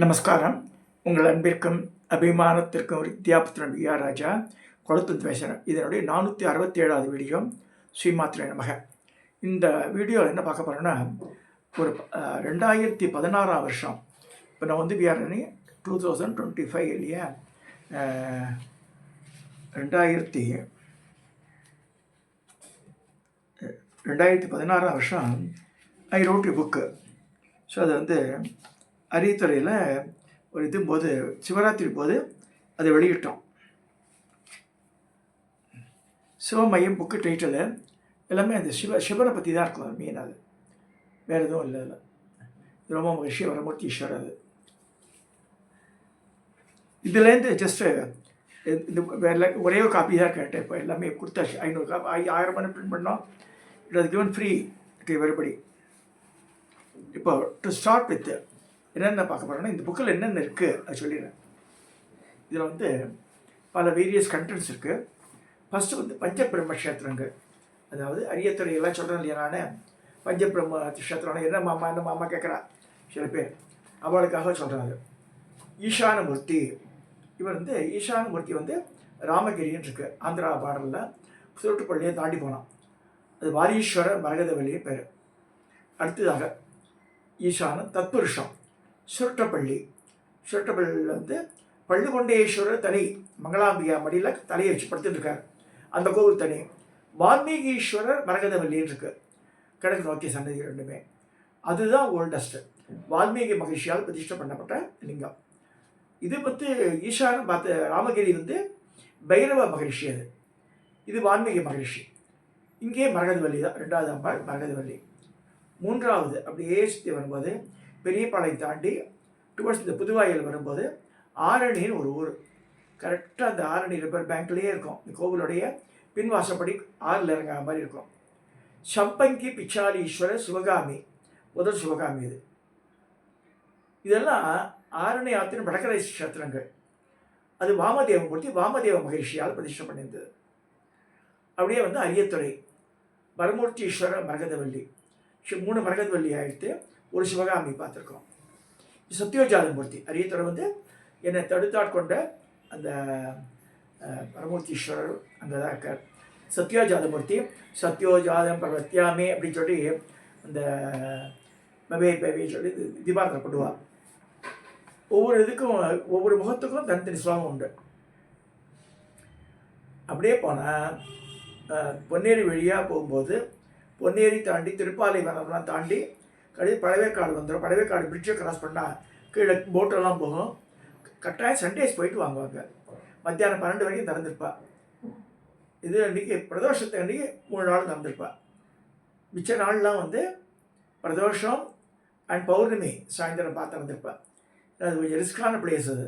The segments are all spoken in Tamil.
நமஸ்காரம். உங்கள் அன்பிற்கும் அபிமானத்திற்கும் வித்யாபுத்திரன் வி.ஆர். ராஜா கொளத்துந்து பேசுகிறேன். இதனுடைய 467வது வீடியோ. ஸ்ரீமாத்திரை நமக. இந்த வீடியோவில் என்ன பார்க்க போகிறோன்னா, ஒரு 2016 வருஷம், இப்போ நான் வந்து வி.ஆர். 2025 இல்லையா, 2016 வருஷம் I wrote a book. So அது வந்து அரியத்துறையில் ஒரு இது போது, சிவராத்திரி போது அதை வெளியிட்டோம். சிவமயம் புக்கு டைட்டில் எல்லாமே அந்த சிவனை பற்றி தான் இருக்கும் மெயின். அது வேறு எதுவும் இல்லை. இல்லை, ரொம்ப மகிழ்ச்சி வரமூர்த்தி ஈஸ்வரர். அது இதுலேருந்து ஜஸ்ட்டு இந்த ஒரே ஒரு காப்பி தான் கேட்டேன். இப்போ எல்லாமே கொடுத்தாச்சு. 500 காப்பி 1000 மணி பிரிண்ட் பண்ணோம். It was given free to everybody. இப்போ டு ஸ்டார்ட் வித் என்னென்ன பார்க்க போகிறோன்னா, இந்த புக்கில் என்னென்ன இருக்குது அது சொல்லிடுறேன். இதில் வந்து பல வேரியஸ் கண்டென்ட்ஸ் இருக்குது. ஃபஸ்ட்டு வந்து பஞ்சபிரம்ம க்ஷேத்திரங்கள், அதாவது அரியத்துறை எல்லாம் சொல்கிறேன் இல்லையா. நான் பஞ்சபிரம்ம க்ஷேத்திரம் என்ன மாமா கேட்குறா சில பேர், அவளுக்காக சொல்கிறாங்க. ஈசானமூர்த்தி, இவர் வந்து ஈசானமூர்த்தி வந்து ராமகிரின்னு இருக்குது, ஆந்திரா பார்டரில் சுருட்டுப்பள்ளியை தாண்டி போனான். அது வாரீஸ்வர மரகதவல்லிய பேர். அடுத்ததாக ஈசான தத்புருஷம் சுருட்டப்பள்ளியில் வந்து பள்ளிகொண்டேஸ்வரர் தனி, மங்களாம்பிகா மடியில் தலையை வச்சு படுத்துட்டு இருக்கார், அந்த கோவில் தனி. வால்மீகீஸ்வரர் மரகதவல்லின்னு இருக்கு, கிழக்கு நோக்கிய சன்னதி ரெண்டுமே. அதுதான் ஓல்டஸ்ட்டு, வால்மீகி மகிழ்ச்சியால் பிரதிஷ்டை பண்ணப்பட்ட லிங்கம். இது வந்து ஈசான பார்த்த ராமகிரி வந்து பைரவ மகிழ்ச்சி, அது இது வால்மீகி மகிழ்ச்சி. இங்கே மரகதவல்லி தான், ரெண்டாவது அம்பாள் மரகதவல்லி. மூன்றாவது அப்படியே சுற்றி வரும்போது பெரியபாளையம் தாண்டி டுவர்ட்ஸ் இந்த புதுவாயில் வரும்போது ஆரணின்னு ஒரு ஊர். கரெக்டாக அந்த ஆரணி ரிவர் பேங்க்லேயே இருக்கும். இந்த கோவிலுடைய பின்வாசப்படி ஆறில் இறங்குற மாதிரி இருக்கும். சம்பங்கி பிச்சாலீஸ்வரர் சிவகாமி, முதல் சிவகாமி. இது இதெல்லாம் ஆரணி ஆற்றின் வடகரை கஷேத்திரங்கள். அது வாமதேவன் மூர்த்தி, வாமதேவ மகிழ்ச்சியால் பிரதிஷ்டை பண்ணியிருந்தது. அப்படியே வந்து அரியத்துறை வரமூர்த்தீஸ்வர மரகதவல்லி, 3 மரகதவல்லி ஆகிட்டு ஒரு சிவகாமி பார்த்துருக்கோம். சத்யோஜாதமூர்த்தி, அரியத்துறை வந்து என்னை தடுத்தாட்கொண்ட அந்த வரமூர்த்தீஸ்வரர் அங்கே தான் இருக்கார். சத்யோஜாதமூர்த்தி, சத்யோஜாதம் பர்வத்தியாமே அப்படின்னு சொல்லி அந்த பவே சொல்லி தீபாரத்தில் பண்ணுவாள். ஒவ்வொரு இதுக்கும் ஒவ்வொரு முகத்துக்கும் தனித்தனி ஸ்லோகம் உண்டு. அப்படியே போனால் பொன்னேரி வழியாக போகும்போது பொன்னேரி தாண்டி திருப்பாலை வனம்லாம் தாண்டி கடைசி பழவேற்காடு வந்துடும். பழவேற்காடு பிரிட்ஜை கிராஸ் பண்ணால் கீழே போட்டெல்லாம் போகும். கட்டாயம் சண்டேஸ் போயிட்டு வாங்குவாங்க. மத்தியானம் 12 வரைக்கும் திறந்துருப்பா. இது அன்றைக்கி பிரதோஷத்தை அன்றைக்கி 3 நாள் திறந்துருப்பா. மிச்ச நாள்லாம் வந்து பிரதோஷம் அண்ட் பௌர்ணமி சாயந்தரம் பார்த்து திறந்துருப்பா. அது கொஞ்சம் ரிஸ்கான பிளேஸ். அது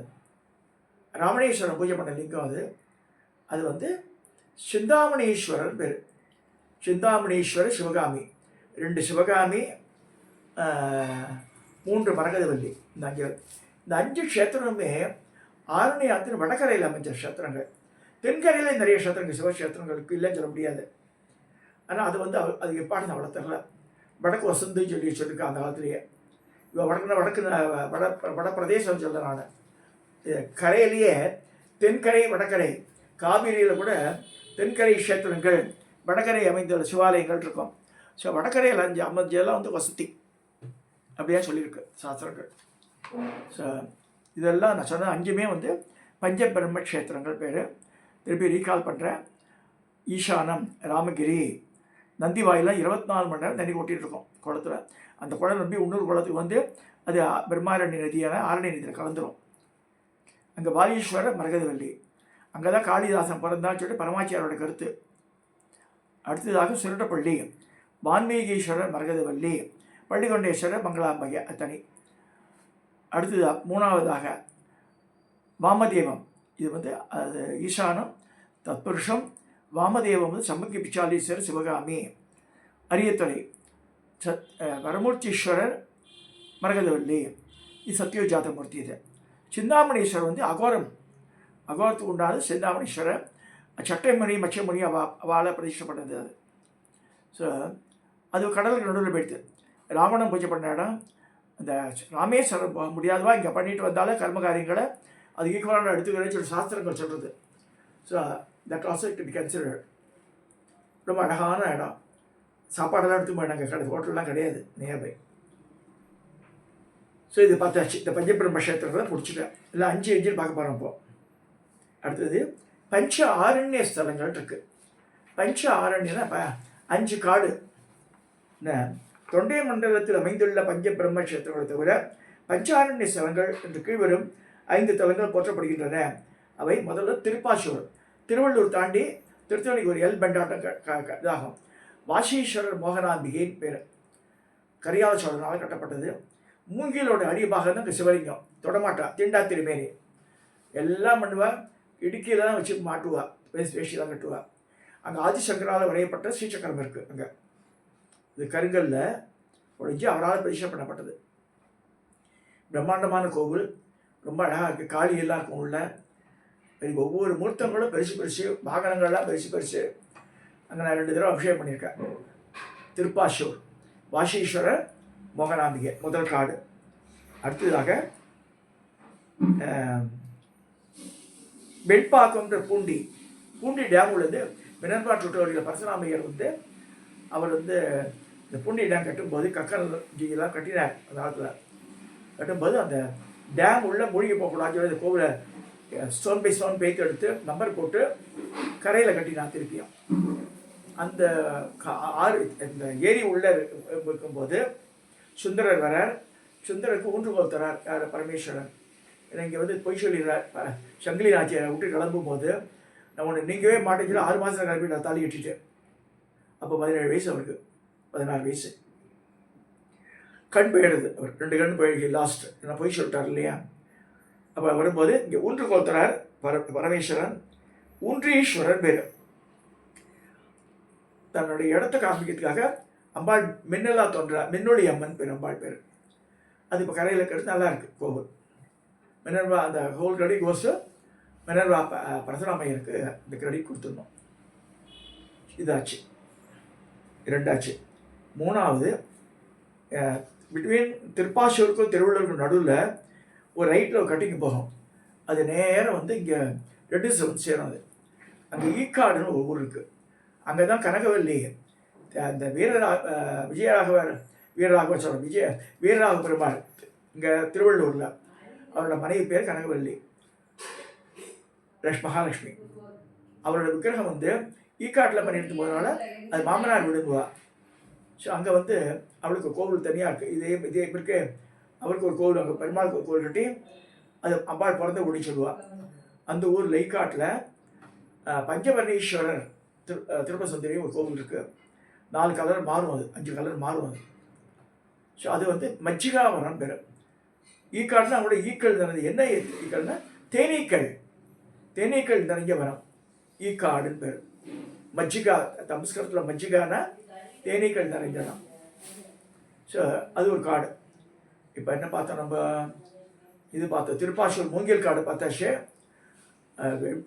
ராமணேஸ்வரன் பூஜை பண்ண லிங்கம். அது வந்து சிந்தாமணீஸ்வரர் பேர். சிந்தாமணீஸ்வரர் சிவகாமி, 2 சிவகாமி, 3 மரகதவல்லி. இந்த 5 க்ஷேத்திரமுமே ஆரணி ஆற்றின் வடகரையில் அமைஞ்ச க்ஷேத்திரங்கள். தென்கரையில் நிறைய க்ஷேத்திரங்கள் சிவக்ஷேத்திரங்களுக்கு இல்லைன்னு சொல்ல முடியாது. ஆனால் அது வந்து அது எப்பாடு அவ்வளோ தெரில. வடக்கு வசந்து சொல்லியிருக்கேன் அந்த காலத்துலேயே. இப்போ வட பிரதேசம் சொல்ல நான். கரையிலேயே தென்கரை வடகரை, காவிரியில் கூட தென்கரை க்ஷேத்திரங்கள், வடகரை அமைந்துள்ள சிவாலயங்கள் இருக்கும். ஸோ வடகரையில் 5 அமைஞ்சதெல்லாம் வந்து வசதி அப்படியே சொல்லியிருக்கு சாஸ்திரங்கள். ஸோ இதெல்லாம் நான் சொன்ன 5மே வந்து பஞ்சபிரம்ம க்ஷேத்திரங்கள் பேர். திருப்பி ரீகால் பண்ணுறேன். ஈசானம், ராமகிரி, நந்திவாயில் 24 மணி நேரம் தண்ணி கொட்டிகிட்ருக்கோம் குளத்தில். அந்த குளம் நம்பி இன்னொரு குளத்துக்கு வந்து அது பிரம்மாரண்ய நதியான ஆரணி நதியில் கலந்துரும். அங்கே வாரீஸ்வரர் மரகதவல்லி, அங்கே தான் காளிதாசன் பிறந்தான்னு சொல்லிட்டு பரமாச்சியாரோட கருத்து. அடுத்ததாக சுருட்டப்பள்ளி, வால்மீகீஸ்வரர் மரகதவல்லி, பள்ளிகொண்டேஸ்வரர் மங்களாம்பிகை தனி. அடுத்ததாக 3வதாக வாமதேவம். இது வந்து அது ஈசானம் தத்புருஷம். வாமதேவம் வந்து சம்பங்கி பிச்சாலீஸ்வரர் சிவகாமி. அரியத்துறை வரமூர்த்தீஸ்வரர் மரகதவல்லி, இது சத்யோஜாதமூர்த்தி. இது சிந்தாமணீஸ்வரர் வந்து அகோரத்துக்கு உண்டானது. சிந்தாமணீஸ்வரர் சட்டைமணி மச்சமணி அவளை பிரதிஷ்டை பண்ணது. அது ஸோ அது கடலுக்கு நடுவில் போயிடுது. ராவணன் பூஜை பண்ண இடம், அந்த ராமேஸ்வரம் போக முடியாதவா இங்கே பண்ணிட்டு வந்தாலும் கர்ம காரியங்களை அது ஈக்குவலான எடுத்துக்கிறேன்னு சொல்லி சாஸ்திரங்கள் சொல்கிறது. So that also it be considered. ரொம்ப அழகான இடம். சாப்பாடெல்லாம் எடுத்து போயிட்டாங்க, கடை ஹோட்டல்லாம் கிடையாது நியர்பை. ஸோ இது பார்த்தாச்சு. இந்த பஞ்சபிரம்ம கஷேத்திரத்தை பிடிச்சிட்டேன். இல்லை 5 பார்க்க போகிறோம். இப்போது அடுத்தது பஞ்ச ஆரண்ய ஸ்தலங்கள் இருக்குது. பஞ்ச ஆரண்யனா இப்போ 5 காடு. தொண்டை மண்டலத்தில் அமைந்துள்ள பஞ்ச பிரம்ம கஷேத்திரங்களை தவிர பஞ்சாரண்ய ஸ்தலங்கள் என்று கீழ்வரும் 5 தலங்கள் போற்றப்படுகின்றன. அவை முதல்ல திருப்பாசூர், திருவள்ளூர் தாண்டி திருத்தணிக்கு ஒரு பெண்டாட்டம் இதாகும். வாசீஸ்வரர் மோகனாம்பிகையின் பேர். கரிகால சோழனால் கட்டப்பட்டது. மூங்கிலோட அடிபாகம் தான் சிவலிங்கம். தொடமாட்டா, திண்டா திருமேனி எல்லாம் பண்ணுவா. இடுக்கியில் தான் வச்சு மாட்டுவா, வேஷ்டி தான் கட்டுவா. அங்கே ஆதிசங்கரால் வரையப்பட்ட ஸ்ரீசக்கரம் இருக்குது. அங்கே இது கருங்கல்ல உடைஞ்சி அவரால் பிரதிஷ்டை பண்ணப்பட்டது. பிரம்மாண்டமான கோவில், ரொம்ப அழகாக இருக்குது. காளி எல்லாம் இருக்கும் உள்ள. ஒவ்வொரு மூர்த்தங்களும் பெருசு, வாகனங்கள்லாம் பெருசு. அங்கே நான் 2 தடவை அபிஷேகம் பண்ணியிருக்கேன். திருப்பாசூர் வாசீஸ்வரர் மோகனாம்பிகை முதல் காடு. அடுத்ததாக வெண்பாக்கம்ன்ற பூண்டி டேம் உள்ளது. மினர்வா டுட்டோரியல் பரசுராமையர் அவர் இந்த பூண்டி டேம் கட்டும்போது கக்கல் ஜியெல்லாம் கட்டினார். அந்த காலத்தில் கட்டும்போது அந்த டேம் உள்ள மூழ்கி போகக்கூடாது. அந்த கோவிலை ஸ்டோன் பை ஸ்டோன் பேத்து எடுத்து நம்பர் போட்டு கரையில் கட்டினான். திருப்பியும் அந்த ஆறு இந்த ஏரி உள்ளே இருக்கும்போது சுந்தரர் வரார். சுந்தரருக்கு ஊன்றுகோல் தரார். யார்? பரமேஸ்வரன். இங்கே பொய் சொல்லிடுறார். சங்கிலி நாச்சியாரை விட்டு கிளம்பும் போது நான் ஒன்று நீங்கவே மாட்டேங்கிற 6 மாதத்தில் கிளம்பி நான் தாலி கட்டிட்டு. அப்போ 17 வயசு அவருக்கு, 16 வயசு. கண் போயிடுது. அவர் 2 கண் போயிடுச்சு லாஸ்ட். நான் பொய் சொல்லிட்டார் இல்லையா? அப்போ வரும்போது இங்கே ஊன்றுகோல் தரார் பரமேஸ்வரன். ஊன்றீஸ்வரன் பேர். தன்னுடைய இடத்தை காமிக்கிறதுக்காக அம்பாள் மின்னலா தோன்றார். மின்னொளி அம்மன் பேர் அம்பாள் பேர். அது இப்போ கரையில் கெடுத்து நல்லா இருக்குது கோவில். மினர்வா அந்த ஹோல் கிரெடிட் கோர்ஸு மினர்வா பரசுராமையருக்கு இந்த கிரெடிட் கொடுத்துருந்தோம். இதாச்சு, 2ஆச்சு. 3வது பிட்வீன் திருப்பாசூருக்கும் திருவள்ளூருக்கும் நடுவில் ஒரு ரைட்டில் ஒரு கட்டிங் போகும். அது நேரம் இங்கே ரெட்டில் சேரும். அது அங்கே ஈக்காடுன்னு ஒரு ஊர் இருக்குது. அங்கே தான் கனகவல்லி அந்த வீரராகவ சோழன் வீரராக பெருமாள் இங்கே திருவள்ளூரில் அவரோட மனைவி பேர் கனகவல்லி மகாலட்சுமி. அவரோட விக்கிரகம் ஈக்காட்டில் பண்ணிட்டு போகிறனால அது மாமனார் விடுங்குவா. ஸோ அங்கே அவளுக்கு கோவில் தனியாக இருக்குது. இதே இருக்கு. அவருக்கு ஒரு கோவில், அங்கே பெருமாளுக்கு ஒரு கோவில் கட்டி அது அம்பாள் பிறந்த ஒடி சொல்லுவாள். அந்த ஊர் லைக்காட்டில் பஞ்சவர்ணீஸ்வரர் திருப்பசுந்தரி ஒரு கோவில் இருக்குது. 4 கலர் மாறும், அது 5 கலர் மாறும் அது. ஸோ அது மச்சிகாவரம் பேர். ஈக்காடுனா அவங்களோட ஈக்கள் நிறைஞ்ச என்ன ஈக்கள்னா தேனீக்கள் நிறைஞ்ச வனம் ஈக்காடுன்னு பேர். மஜ்ஜிகா சம்ஸ்கிருதத்தில் மஜ்ஜிகானா தேனீக்கள் நிறைஞ்சதான். ஸோ அது ஒரு காடு. இப்போ என்ன பார்த்தோம் நம்ம? இது பார்த்தோம் திருப்பாசூர் மூங்கில் காடு பார்த்தாச்சு.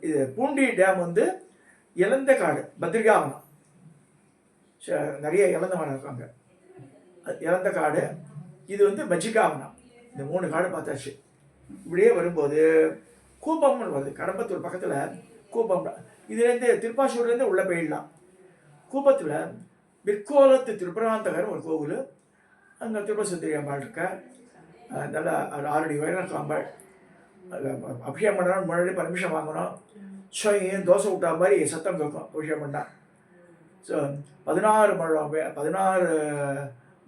இது பூண்டி டேம் இழந்த காடு, பத்ரிகாவனம். நிறைய இழந்த மரம் இருக்காங்க. இழந்த காடு. இது மஜ்ஜிகாவனம். இந்த 3 காடு பார்த்தாச்சு. இப்படியே வரும்போது கூப்பம்னு வருது. கடம்பத்தூர் பக்கத்தில் கூப்பம். இதுலேருந்து திருப்பாசூர்லேருந்து உள்ளே போயிடலாம். கூப்பத்தில் விற்கோலத்து திருப்பராந்தகர் ஒரு கோவில். அங்கே திருப்பசுந்தரி அம்பாள் இருக்க. நல்லா 6 அடி உயரம் இருக்க அம்பாள். அபிஷேகம் பண்ணணும், முன்னாடி பர்மிஷன் வாங்கணும். ஸோ ஏன் தோசை விட்டா மாதிரி சத்தம் கேட்கும் அபிஷேகம் பண்ணால். ஸோ 16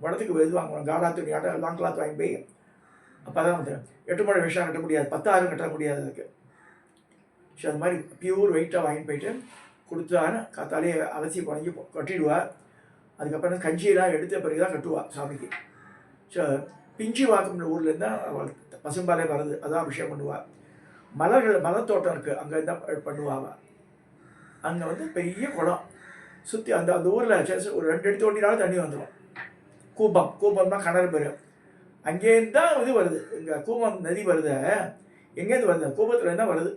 முழத்துக்கு இது வாங்கணும். காடா துணி ஆட்டம் லாங் கிளாத் வாங்கி போய் அப்போ தான் 8 முழ விஷயம் கட்ட முடியாது, 10 கட்ட முடியாது அதுக்கு. ஸோ அது மாதிரி பியூர் வெயிட்டாக வாங்கி போயிட்டு கொடுத்தான்னு காத்தாலே அலசி குழஞ்சி கட்டிடுவார். அதுக்கப்புறம் கஞ்சியெல்லாம் எடுத்த பிறகு தான் கட்டுவாள் சாமிக்கு. ஸோ பிஞ்சி வாக்குன்ற ஊர்லேருந்து தான் அவள் பசும்பாலே வருது, அதான் அபிஷேகம் பண்ணுவாள். மலத்தோட்டம் இருக்குது, அங்கே தான் பண்ணுவாள். அங்கே பெரிய குளம் சுற்றி அந்த ஊரில் ஒரு 2 அடி தோண்டினாலும் தண்ணி வந்துடும். கூப்பம்னா கிணறு பேர். அங்கேருந்து தான் இது வருது. இங்கே கூப்பம் நதி வருது. எங்கேருந்து வருது? கூப்பத்துலேருந்து தான் வருது.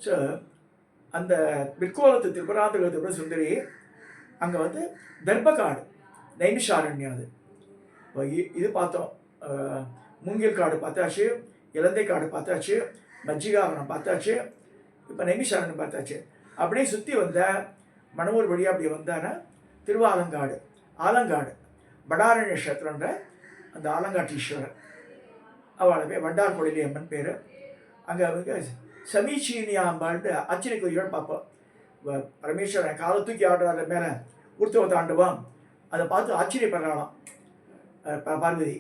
ஸோ அந்த விற்கோலத்து திருப்பராந்தகர் சுந்தரி அங்கே தர்பகாடு நைமிஷாரண்யம். அது இது பார்த்தோம், மூங்கில் காடு பார்த்தாச்சு, இலந்தை காடு பார்த்தாச்சு, மஞ்சிகாவனம் பார்த்தாச்சு, இப்போ நைமிஷாரண்யம் பார்த்தாச்சு. அப்படியே சுற்றி வந்த மணவூர் வழியாக அப்படி வந்தானா திருவாலங்காடு, ஆலங்காடு படாரண்ய கஷேத்திரன்ற அந்த ஆலங்காட்டீஸ்வரர், அவளை வண்டார் கோயிலி அம்மன் பேர். அங்கே அவங்க சமீச்சீனியாம்பான்ட்டு அச்சனை கோயில்கள் பார்ப்போம். பரமேஸ்வரன் காலை தூக்கி ஆடுறாரு மேலே உருத்துவ தாண்டுவான், அதை பார்த்து ஆச்சரியப்படுறாளாம் பார்வதி.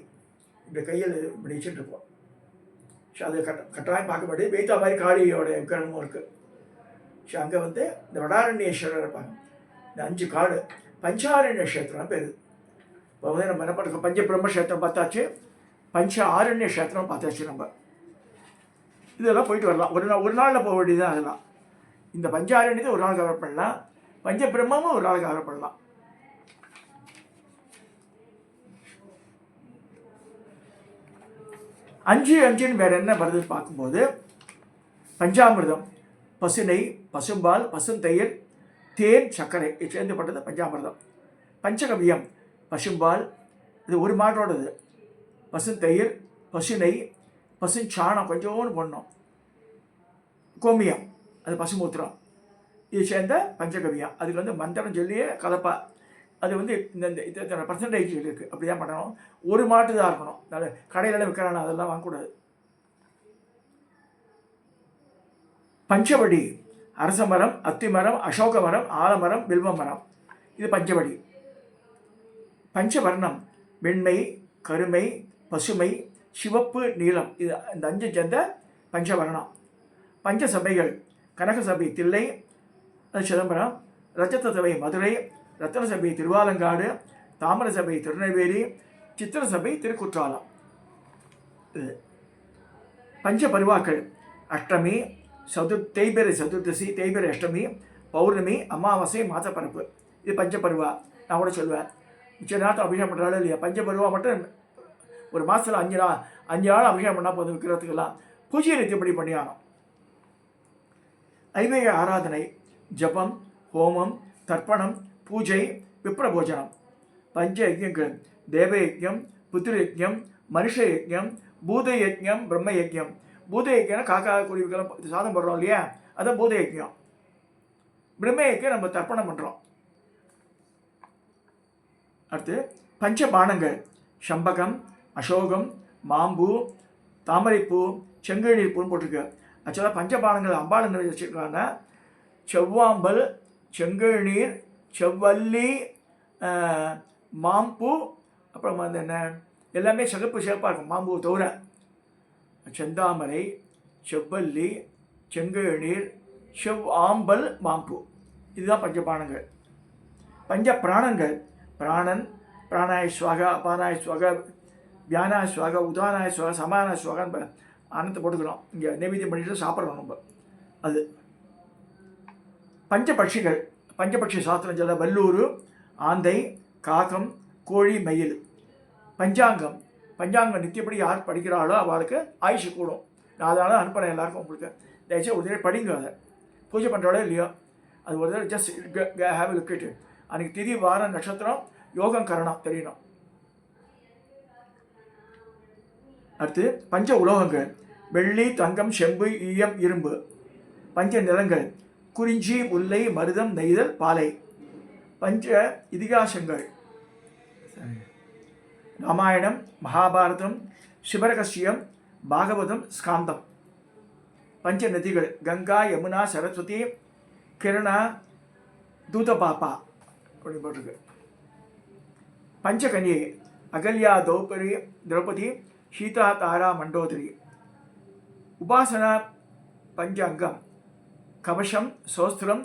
இப்படி கையில் இப்படி வச்சுட்டு இருப்போம். ஸோ அது கட்டாயம் பார்க்க மாட்டேது. வெய்த்தா மாதிரி காளியோட விக்கிரமும் இருக்குது. ஸோ அங்கே வந்து இந்த வடாரண்யேஸ்வரர் இருப்பாங்க. இந்த 5 காடு பஞ்சாரண்ய கஷேத்திரம் பேர். இப்போ வந்து நம்ம என்ன பண்ணுறோம், பஞ்ச பிரம்மக்ஷேத்திரம் பார்த்தாச்சு, பஞ்ச ஆரண்ய கஷேத்திரம் பார்த்தாச்சு. நம்ம இதெல்லாம் போயிட்டு வரலாம். ஒரு நாளில் போக வேண்டியதுதான். அதெல்லாம் இந்த பஞ்சாரண்யத்தை ஒரு நாள் கவர் பண்ணலாம், பஞ்ச பிரம்மமும் ஒரு நாள் கவர் பண்ணலாம். அஞ்சுன்னு வேறு என்ன வருதுன்னு பார்க்கும்போது, பஞ்சாமிர்தம், பசுநெய், பசும்பால், பசுந்தயிர், தேன், சர்க்கரை இது சேர்ந்துப்பட்டது பஞ்சாமிர்தம். பஞ்சகவியம் பசும்பால், இது ஒரு மாட்டோடது, பசுந்தயிர், பசுநெய், பசுஞ்சாணம் கொஞ்சோன்னு போடணும், கோமியம் அது பசுமூத்திரம், இது சேர்ந்த பஞ்சகவியம். அதுக்கு வந்து மந்திரம் சொல்லியே கலப்பா. அது வந்து இந்த பர்சன்டேஜ் இருக்குது, அப்படி தான் பண்ணணும். ஒரு மாட்டு தான் இருக்கணும். நல்ல கடையிலலாம் விற்கிறான அதெல்லாம் வாங்கக்கூடாது. பஞ்சவடி அரச மரம், அத்தி மரம், அசோக மரம், ஆலமரம், வில்வ மரம், இது பஞ்சவடி. பஞ்சவர்ணம் வெண்மை, கருமை, பசுமை, சிவப்பு, நீலம், இது இந்த 5 சேர்ந்த பஞ்சவர்ணம். பஞ்சசபைகள் கனகசபை தில்லை, அது சிதம்பரம், ரஜத சபை மதுரை, ரத்தன சபை திருவாலங்காடு, தாமர சபை திருநெல்வேலி, சித்திர சபை திருக்குற்றாலம். இது பஞ்சபருவாக்கள் அஷ்டமி, தேய்பிரை சதுர்தசி, தேய்பிரை அஷ்டமி, பௌர்ணமி, அமாவாசை, மாசப்பரப்பு, இது பஞ்சபருவா. நான் கூட சொல்லுவேன், மிச்ச நேரத்தை அபிஷேகம் பண்ணுறாலும் இல்லையா, பஞ்சபருவா மட்டும் ஒரு மாதத்தில் 5 நாள் அபிஷேகம் பண்ணால் போதும். விற்கிறதுக்கெல்லாம் பூஜை நித்தியப்படி பண்ணியானோம். ஐவேக ஆராதனை, ஜபம், ஹோமம், தர்ப்பணம், பூஜை, விப்ரபோஜனம். பஞ்ச யஜ்யங்கள் தேவ யஜ்யம், புத்திர யஜ்யம், மனுஷ யஜ்யம், பூத யஜ்யம், பிரம்ம யஜ்யம். பூத யஜ்யம் காக்கா குருவிக்கெல்லாம் சாதம் போடுறோம் இல்லையா, அதான் பூத யஜ்யம். பிரம்ம யஜ்யம் நம்ம தர்ப்பணம் பண்ணுறோம். அடுத்து பஞ்ச பானங்கள் சம்பகம், அசோகம், மாம்பூ, தாமரைப்பூ, செங்கழநீர் பூன்னு போட்டிருக்கு. ஆக்சுவலாக பஞ்சபானங்கள் அம்பாள் என்ன வச்சுருக்காங்கன்னா, செவ்வாம்பல், செங்கழநீர், செவ்வல்லி, மாம்பூ, அப்புறம் வந்து என்ன எல்லாமே சிறப்பாக இருக்கும். மாம்பூ தவிர செந்தாமரை, செவ்வல்லி, செங்கழநீர், செவ்வாம்பல், மாம்பூ, இதுதான் பஞ்சபானங்கள். பஞ்ச பிராணங்கள் பிராணன், பிராணாய ஸ்வாகா, அபானாய ஸ்வாகா, வியானாய ஸ்வாகா, உதானாய ஸ்வாகா, சமானாய ஸ்வாகான்னு ஆனத்தை போட்டுக்கிறோம். இங்கே நைவேத்தியம் பண்ணிட்டு சாப்பிட்றோம் நம்ம. அது பஞ்சபட்சிகள் பஞ்சபட்சி சாஸ்திரம் சொல்ல வல்லூர், ஆந்தை, காகம், கோழி, மயில். பஞ்சாங்கம் நித்தியப்படி யார் படிக்கிறாளோ அவளுக்கு ஆயுஷு கூடும். நான் அதனால் அனுப்புகிறேன் எல்லாருக்கும். உங்களுக்கு தயவுசெய்து ஒரு தடவை படிங்க. அதை பூஜை பண்ணுறாளோ இல்லையோ அது ஒரு தடவை ஜஸ்ட் ஹேவ் லுக் இட். அன்றைக்கி திதி, வாரம், நட்சத்திரம், யோகம், கரணம் தெரியணும். அடுத்து பஞ்ச உலோகங்கள் வெள்ளி, தங்கம், செம்பு, ஈயம், இரும்பு. பஞ்ச நிலங்கள் குறிஞ்சி, முல்லை, மருதம், நெய்தல், பாலை. பஞ்ச இதிகாசங்கள் ராமாயணம், மகாபாரதம், சிவரகசியம், பாகவதம், ஸ்காந்தம். பஞ்ச நதிகள் கங்கா, யமுனா, சரஸ்வதி, கிரணா, தூதபாப்பா அப்படி போட்டிருக்கு. பஞ்சகன்யை அகல்யா, திரௌபதி, சீதா, தாரா, மண்டோதரி. உபாசனா பஞ்சங்கம் கவசம், சோஸ்திரம்,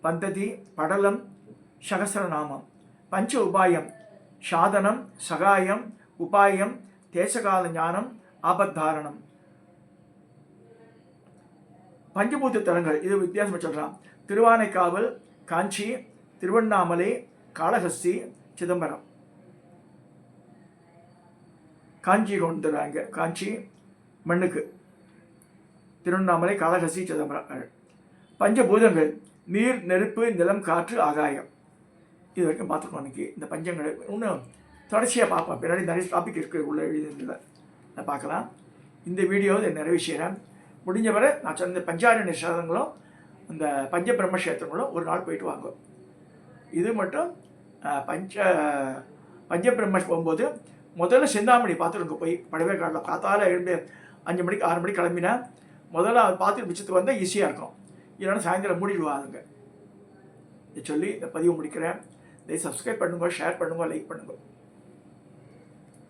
பந்ததி, படலம், சகசிரநாமம். பஞ்ச உபாயம் சாதனம், சகாயம், உபாயம், தேசகால ஞானம், ஆபத்தாரணம். பஞ்சபூத தலங்கள் இது வித்தியாசமாக சொல்கிறான். திருவானைக்காவல், காஞ்சி, திருவண்ணாமலை, காளஹஸ்தி, சிதம்பரம். காஞ்சி கொண்டு வராங்க. காஞ்சி மண்ணுக்கு, திருவண்ணாமலை, காளஹஸ்தி, சிதம்பரம். பஞ்சபூதங்கள் நீர், நெருப்பு, நிலம், காற்று, ஆகாயம். இது வரைக்கும் பார்த்துக்கணும். அன்றைக்கி இந்த பஞ்சங்கள் இன்னும் தொடர்ச்சியாக பார்ப்போம். பின்னாடி நிறைய டாபிக் இருக்குது உள்ள எழுதியதில் நான் பார்க்கலாம். இந்த வீடியோ இதை நிறைவு செய்கிறேன். முடிஞ்ச வரை நான் சொன்ன பஞ்சாரணி கஷேத்திரங்களும் இந்த பஞ்சபிரம்ம கஷேத்திரங்களும் ஒரு நாள் போயிட்டு வாங்க. இது மட்டும் பஞ்சபிரம்ம போகும்போது முதல்ல சிந்தாமணி பார்த்துட்டு போய் படவே காட்டில் காத்தால் எழுந்து 5 மணிக்கு 6 மணிக்கு கிளம்பினா முதல்ல அதை பார்த்துட்டு மிச்சத்துக்கு வந்தால் ஈஸியாக இருக்கும். இல்லைன்னா சாயந்தரம் மூடிடுவாங்க. இதை சொல்லி இந்த பதிவு முடிக்கிறேன். இதை சப்ஸ்கிரைப் பண்ணுங்க, ஷேர் பண்ணுங்க, லைக் பண்ணுங்க.